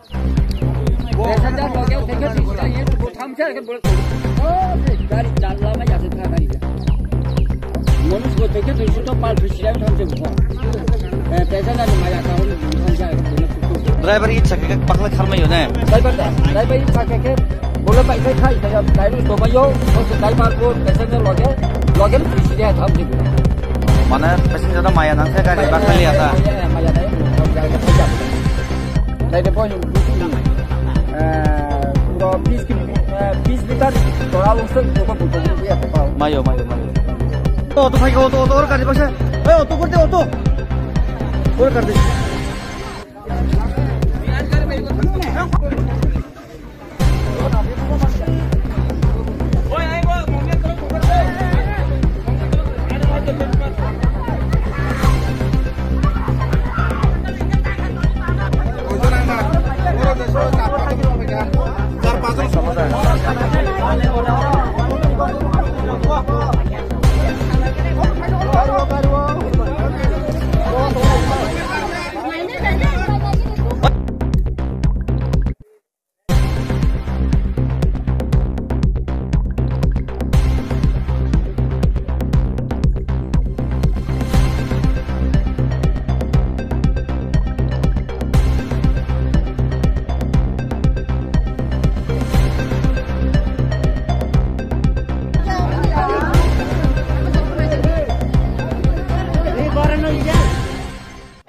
Passenger लोग थे तीसरा ये थाम से बोल गाड़ी डालला में जाते था गाड़ी मनुष्य को थे तो तो पाल फिसिया थाम से पैसेंजर ने माया का थाम से ड्राइवर ये चक्के पकड़ खरमे हो ने ड्राइवर ये चक्के बोले पैसे खाई जब गाड़ी तो भयो तो ड्राइवर को पैसेंजर लोगे फिसिया थाम से माने पैसेंजर तो माया नंग से गाड़ी बकली आता माया नहीं नहीं point 20 liter total usah cukup untuk dia apa? Mayo. Auto भाई auto और कर दे बस auto कर दे auto और कर दे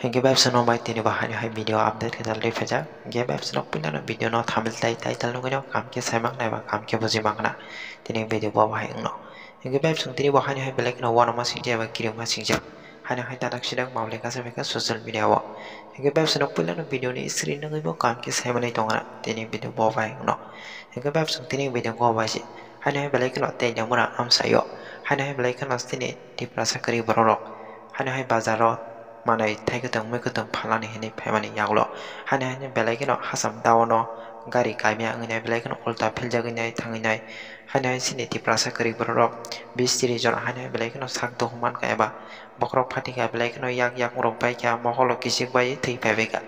Hingga web senang baik tini bahan hai video update kita live aja. Hingga web senang punya video no thamil title no kena kam ke semak nai bak kam ke buzi makna tini video bawa hai no. Hingga web senang tini bahan hai belak no wana masing jaya bak kirim masing jaya. Hanya hai tadak sidang mau leka sebeka social media wa. Hingga web senang punya video ni istri no kena kam ke semak nai tongana tini video bawa hai no. Hingga web senang tini video bawa hai. Hanya hai belak no teh jamura am sayo. Hanya hai belak no tini di prasa kari berorok. Hanya hai bazaro mana thai keteng me keteng phalani hene phaimani yaglo hane belai keno hasam dawono gari kaimya ngai belai keno ulta philjagi nai thangi nai hane sini ti prasa kari borok 20 jon hane belai keno sak do human ka eba bokrok phati ka belai keno yak rok bai ka moholo kisik bai thei phaibe ka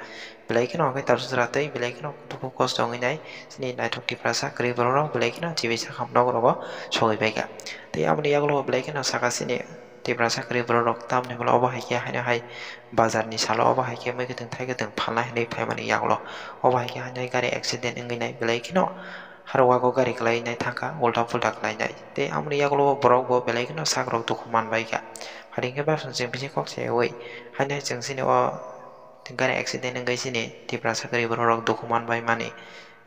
belai keno ngai tar sura tei belai keno duku kost ngai nai sini nai thok ti prasa kari borok belai keno jibi sakham nogo sogoi bai ka tei amni yaglo belai keno saka sini Tibra sakri berorok tam nih kalau obah hikia hanya hai bazar nih salah obah hikia mereka tentang keteng panah nih pemani yang lo obah hikia hanya gari accident enggak naik belai kino harwa go gari kelai naik thangka ulta fulta kelai naik te amri yang lo borok go belai kino sakrok tuh kuman baik ya hari ini bahas tentang bisnis kok cewek hanya jeng sini gari accident enggak sini tibra sakri berorok tuh kuman baik mani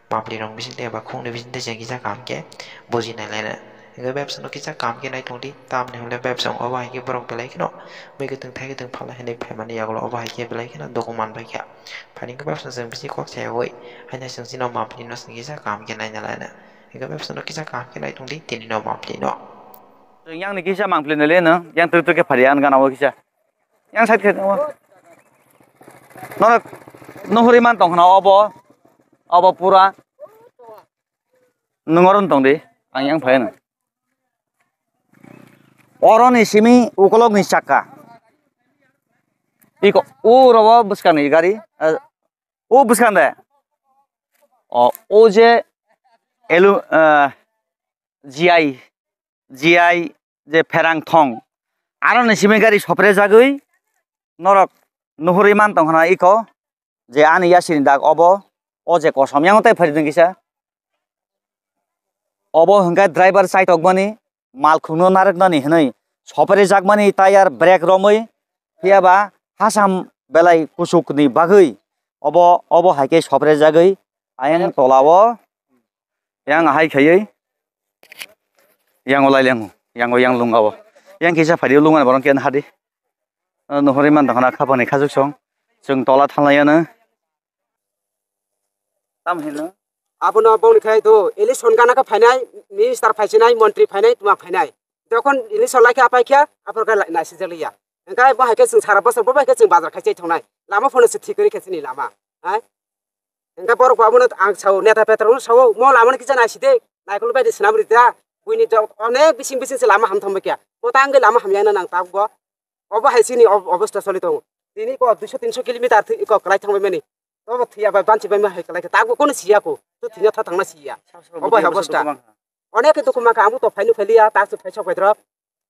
mapli rong bisnis teh bakung nih bisnis teh jeng kita kam ke boji naik lainnya Hingga web senang kita kam ke naik tungdi tam nih oleh web senang obah hikia borok belai kino mereka tentang keteng panah nih pemani yang lo obah hikia belai kino dokumen baik ya paling ke web senang bisnis kok cewek hanya sengsi no mapli no sengsi kam ke naik lainnya Hingga web senang kita kam ke naik tungdi tini no mapli no yang ni kisah mangplin le na yang tu ke varian kan awak kisah yang side ke awak no huriman tong na obo pura nungoron tong di yang phain Orang simi ukolog ni cakka. Iko rawa buskan ni gari. Buskan deh. Je GI je perang thong. Aron simi gari sopre jagui. Norok nuhuriman tong hana iko. Je ani yasin dak obo. Je kosom yang otai pharideng kisa. Obo hingga driver side ogbani. Mal kuno narik nani henai sopere jagmani tayar brake romoi hiaba hasam belai kusuk ni bagui obo haike sopere jagui ayang tolawo yang hai khayei yang olai lengu yang lungawo yang kisa phari lungan borong ken hadi nohori man dana khapani khajuk song jeng tola thalayana tam hina Apun apun khai tu ilis sonkana ka phainai minister phaisinai mantri phainai tuma phainai dokon ilis solai ka apai kya apor ka naisi jaliya engkai ba haike jeng sara bosor ba haike jeng bazar khaisai thongnai lama phone se thikori khasini lama hai engkai borok babun ang sau neta petron sau mo lama ki jana side naikol bai de snamri da buini do onek bising se lama ham thomba kya potang ge lama hamyana nang tab go obo haisini obostha solito tini ko 200 300 kilometer ko klai thongbai mani तो थिया bye बांची bye मा है कलाय तागो कोन सिया को तो थिया था थांना सिया अबा हबस्टा अनेक तो कुमा कामु तो फाइनु फेलिया तासु फेसो पैद्र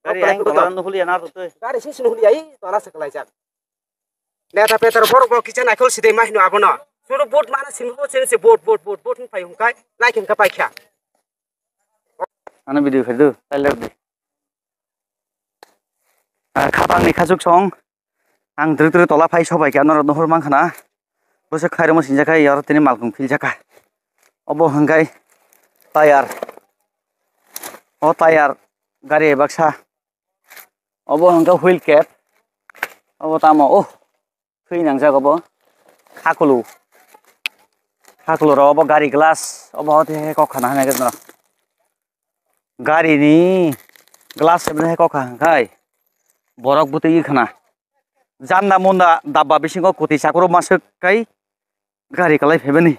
गाड़ी आइन तोला न हुलिया ना तो गाड़ी सिस न हुलिया तोला से कलाय जा लेता पेतर बरो किचन आइखल सिदै माहिनु आबन सुरु बोट माना सिंगो से बोट फाइ हुंकाय लाइक हिंका पाइख्या आना भिडियो फेदु टाइलर दे खापांनि खाजुक सं आं द्रु तला फाइ सबाय क्या न नहर मांखाना बसे खायरम सिनजाखाय यार तिनि मालकुं फिलजाखा अबो हंगाय टायार ओ टायार गाड़ी बक्सा अबो हंगा व्हील कैप अबो तामो ओ फैनांजागबो खाखलु र अबो गाड़ी ग्लास अबो ते कखाना हानाय गन गाड़ी नि ग्लास सेबने कखा हंगाय बरक बुतै खाना जानना मुन्दा दाब्बा बिसिंगो कुति साकरो मासकै गाड़ी कलाय फेबेनि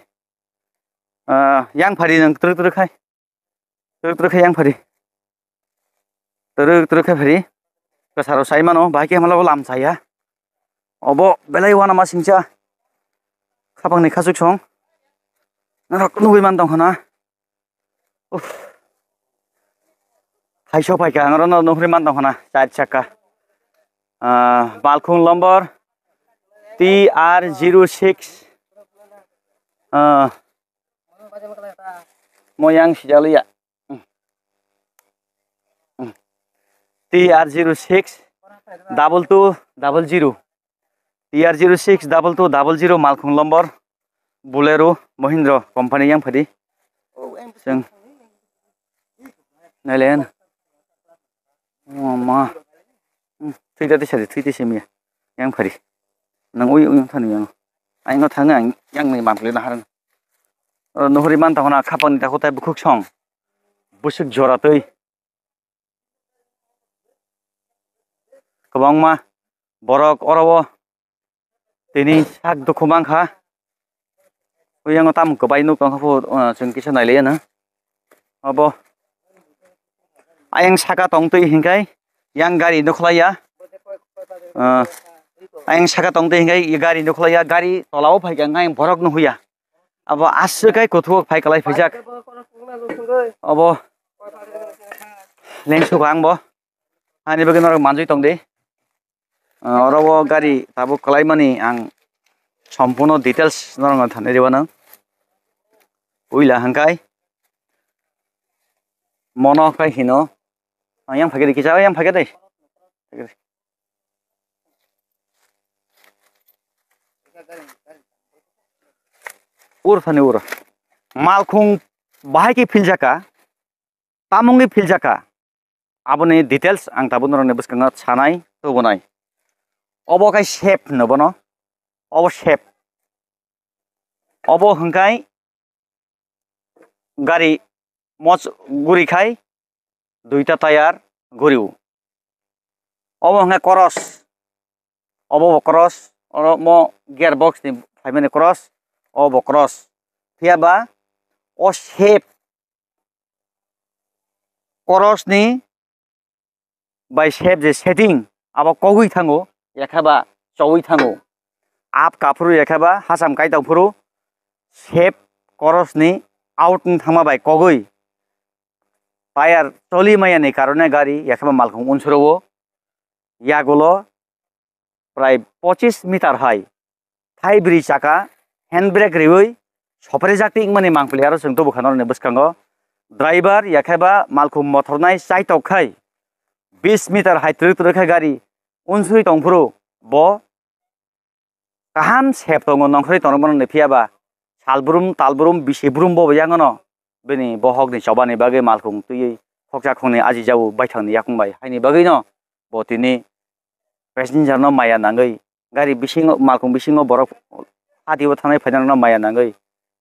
yang फारि नों ट्रक खाय yang फारि ट्रक खाय फारि कसारो साइमानो बाइके हमलाबो लामसाया अबो बेलाय वाना मा सिंचा खापांनि खाजुक सं नरक नुबै मान दं हना उफ थाइसो फाइका आंर न नहरि मान दं हना चार चक्का मालखुं number TR06 moyang sijalia TR06 2200 TR06 2200 मालखुं number Bolero Mahindra company yang phadi sing nailen ma थैदा सरि थैदे semiya yang phadi nang ui thanu yang ai no thanga yang ni mample na haran नहरि मान तखना खापानि ताखौताय बुखुक सं बुसुक जरातै गोबांमा बरक अरबो तिनि साक दुखुमांखा उयांग ताम गोबायनु कंखाफो जों किसा नायलेना अबो आयं साका तंतै हिंगाय yang गाड़ी नखलाया आयं साका तंतै हिंगाय गाड़ी नखलाया गाड़ी तलाव फाइगा आयं बरक न हुया अब आसुकाय गथु फाइकलाय फैजाक अब लेंसुक आंबो आनि बगन मानजै तंदे अरबो गाड़ी ताबो कलायमानि आं सम्पूर्ण डिटेल्स नरंग थाने देबानो उइला हंकाय मनो खाय हिनो yang phage dikisa yang phage dei ur fane ur malkhung bahai ki filjaka tamungi filjaka aboni details ang tabun rone buskanga chanai to bonai obo kai shape nobono obo shape obo hangkai gari moch guri khai duita tayar guriu obo hangkai cross obo cross oro mo gearbox ni phaimani cross obo cross thiaba o shape cross ni by shape je setting abo kogui thango yakhaba chowui thango ap kapuru yakhaba hasam kai tawfuru shape cross ni out ni thangma by kogui tayar toli maya ni karone gari yakhaba malkhung unsurowo yagulo pray 25 meter high thai bri chaka handbrake riwoi sopre jakti mani mangpli aro sengto bukhanor ne buskango driver yakhaba malkhung motornai chai tokhai 20 meter high truk khai gari unsui tongfuru bo kaham sep tongo nongkhri tongono ne phiaba salbrum talbrum bisibrum bo yangono beni bohok ni chobani bage malkhung tui hokja khongni aji jau baithangni yakungbai haini bage no bo tini passenger no maya nangai gari bisingo malkhung bisingo borok hatibo thanai phainan no maya nangai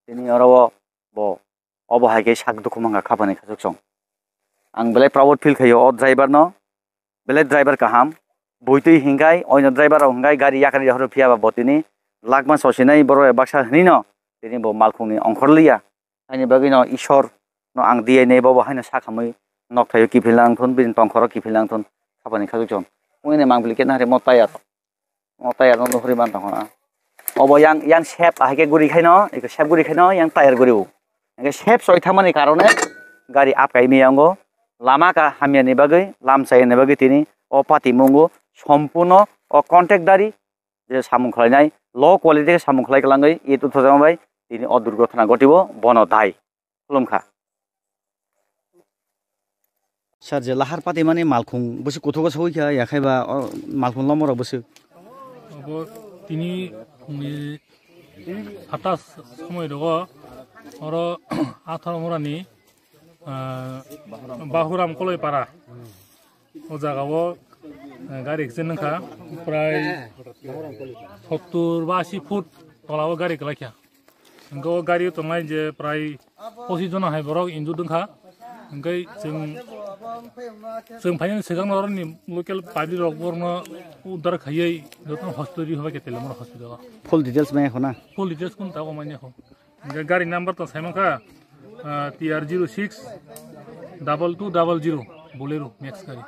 tini orobo bo obo haike sak dukhumanga khapani khajokchong ang belai proud feel khayo o driver no belai driver kaham boitui hingai oino driver hingai gari yakani horo phiaba bo tini lakma sosinai boro baksa hini no tini bo malkhungni ongkhorliya haini bage no ishor no ang diye nei bo haina sakhamai nok thayo ki philang thon bin tongkhoro ki philang thon khapani khajokchong uine mangbliket na re motaya no hori ban tangona Obo yang shape ahike guri khaino eko shape guri khaino yang tire guriu eke shape soitamani karone gari apkai miyango lama ka hamiani bagai lamsai ne bagai tini o pati mungo সম্পূর্ণ ও কন্ট্রাক্টদারি যে সামুং খলাইনাই low quality সামুং খলাই গলাঙ্গই এই তথ্য জানাবাই তিনি অ দুর্ঘটনা ঘটিব বন দায় খুলুমখা sir যে লাহার পাতি মানে মালখুং বসে কোথাও কোথাও হইখা ইয়াখাইবা মালখুং লমর বসে তিনি 27 সময় দগ আর 18 মরানি বাহুরাম কলই পারা ও জায়গাও गाड़ी एक्सीडेंट नखा प्राय 70 বা 80 फुट तलाव गाड़ी गलाखिया गो गाड़ी तंगाय जे प्राय 25 जन हाय बरक इन्जु दंखा ओंखाय जों फाइनाल सिगां नरनि लोकल पार्टी रक बरनो उद्धार खायै जतन हॉस्पिटल होबा केतेल मन हॉस्पिटल फुल डिटेल्स में होना फुल डिटेल्स कोन तागो माने हो गाड़ी नंबर तो साइमखा TR06 2200 बोलेरो मैक्स गाड़ी